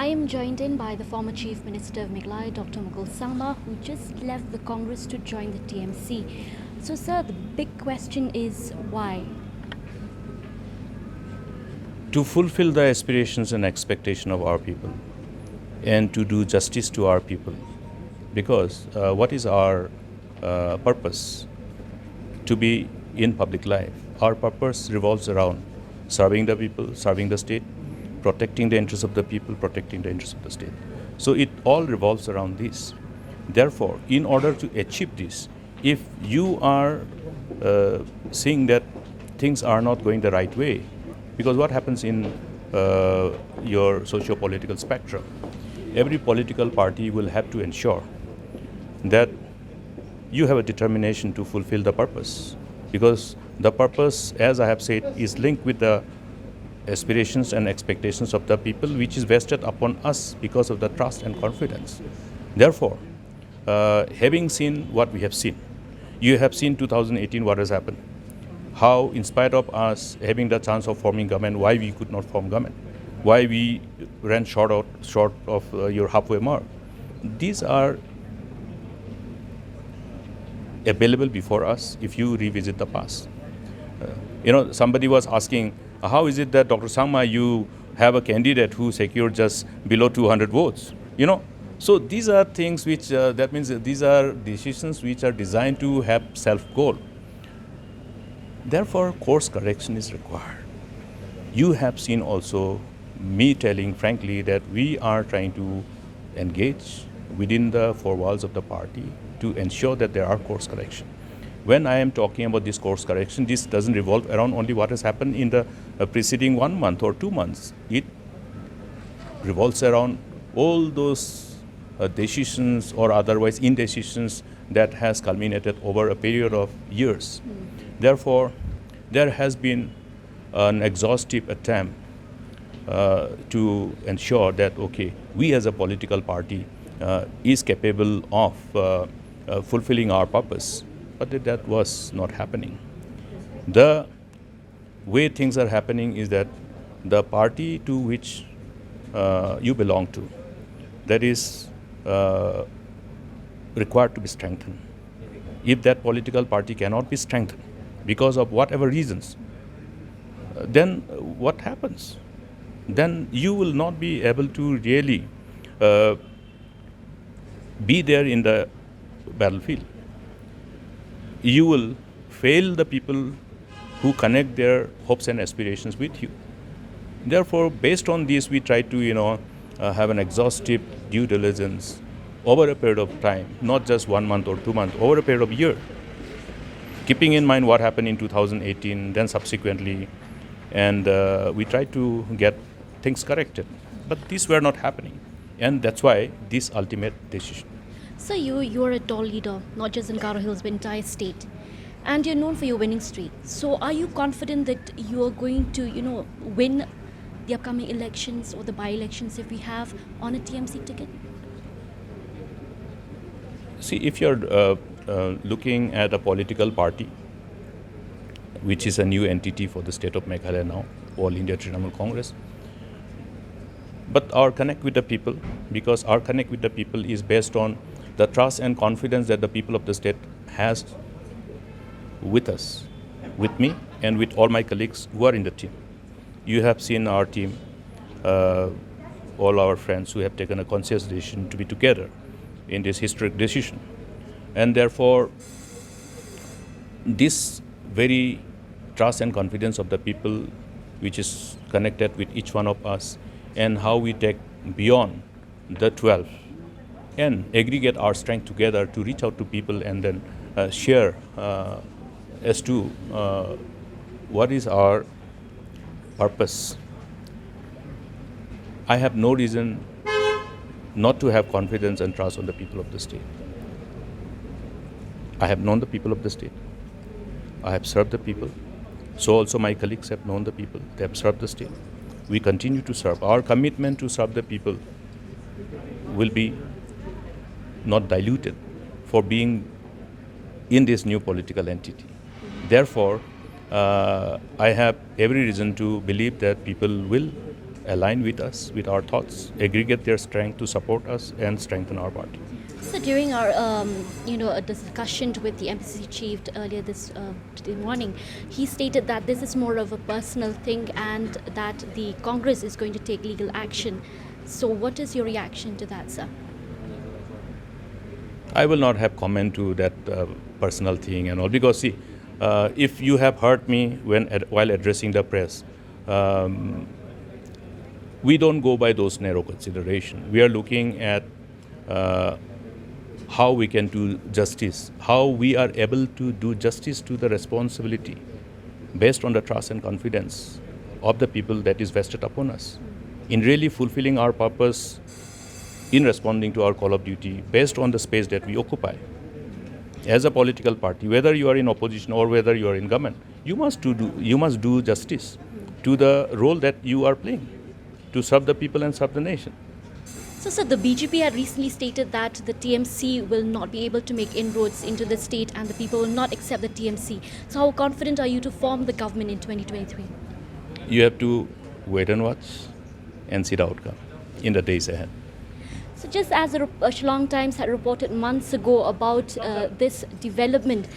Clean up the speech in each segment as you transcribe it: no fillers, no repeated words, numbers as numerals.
I am joined in by the former Chief Minister of Meghalaya, Dr. Mukul Sangma, who just left the Congress to join the TMC. So, sir, the big question is why? To fulfill the aspirations and expectation of our people and to do justice to our people. Because what is our purpose? To be in public life. Our purpose revolves around serving the people, serving the state, protecting the interests of the people, protecting the interests of the state. So it all revolves around this. Therefore, in order to achieve this, if you are seeing that things are not going the right way, because what happens in your socio-political spectrum, every political party will have to ensure that you have a determination to fulfill the purpose, because the purpose, as I have said, is linked with the aspirations and expectations of the people, which is vested upon us because of the trust and confidence. Therefore, having seen what we have seen, you have seen 2018 what has happened, how in spite of us having the chance of forming government, why we could not form government, why we ran short of your halfway mark. These are available before us if you revisit the past. Somebody was asking, how is it that Dr. Sangma, you have a candidate who secured just below 200 votes? So these are things which, that means these are decisions which are designed to have self-goal. Therefore, course correction is required. You have seen also me telling frankly that we are trying to engage within the four walls of the party to ensure that there are course correction. When I am talking about this course correction, this doesn't revolve around only what has happened in the preceding 1 month or 2 months. It revolves around all those decisions or otherwise indecisions that has culminated over a period of years. Therefore, there has been an exhaustive attempt to ensure that, okay, we as a political party is capable of fulfilling our purpose, but that was not happening. The way things are happening is that the party to which you belong to, that is required to be strengthened. If that political party cannot be strengthened because of whatever reasons, then what happens? Then you will not be able to really be there in the battlefield. You will fail the people who connect their hopes and aspirations with you. Therefore, based on this, we try to, have an exhaustive due diligence over a period of time, not just 1 month or 2 months, over a period of a year, keeping in mind what happened in 2018, then subsequently, and we try to get things corrected. But these were not happening, and that's why this ultimate decision. So, you're a tall leader, not just in Garo Hills, but entire state. And you're known for your winning streak. So, are you confident that you are going to, win the upcoming elections or the by-elections if we have on a TMC ticket? See, if you're looking at a political party, which is a new entity for the state of Meghalaya now, All India Trinamool Congress, but our connect with the people, because our connect with the people is based on the trust and confidence that the people of the state has with us, with me, and with all my colleagues who are in the team. You have seen our team, all our friends who have taken a conscious decision to be together in this historic decision. And therefore, this very trust and confidence of the people, which is connected with each one of us, and how we take beyond the 12 and aggregate our strength together to reach out to people and then share as to what is our purpose. I have no reason not to have confidence and trust on the people of the state. I have known the people of the state. I have served the people. So also my colleagues have known the people. They have served the state. We continue to serve. Our commitment to serve the people will be not diluted for being in this new political entity. Therefore, I have every reason to believe that people will align with us, with our thoughts, aggregate their strength to support us and strengthen our party. So during our, discussion with the MPC chief earlier today morning, he stated that this is more of a personal thing and that the Congress is going to take legal action. So what is your reaction to that, sir? I will not have comment to that personal thing and all, because see, if you have heard me while addressing the press, we don't go by those narrow considerations. We are looking at how we can do justice, how we are able to do justice to the responsibility based on the trust and confidence of the people that is vested upon us, in really fulfilling our purpose in responding to our call of duty based on the space that we occupy. As a political party, whether you are in opposition or whether you are in government, you must do justice to the role that you are playing to serve the people and serve the nation. So, sir, the BJP had recently stated that the TMC will not be able to make inroads into the state and the people will not accept the TMC. So how confident are you to form the government in 2023? You have to wait and watch and see the outcome in the days ahead. So just as Shillong Times had reported months ago about this development,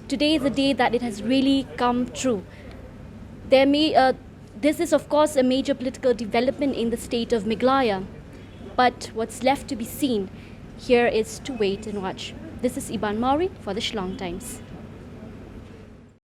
today is the day that it has really come true. This is of course a major political development in the state of Meghalaya, but what's left to be seen here is to wait and watch. This is Iban Mauri for the Shillong Times.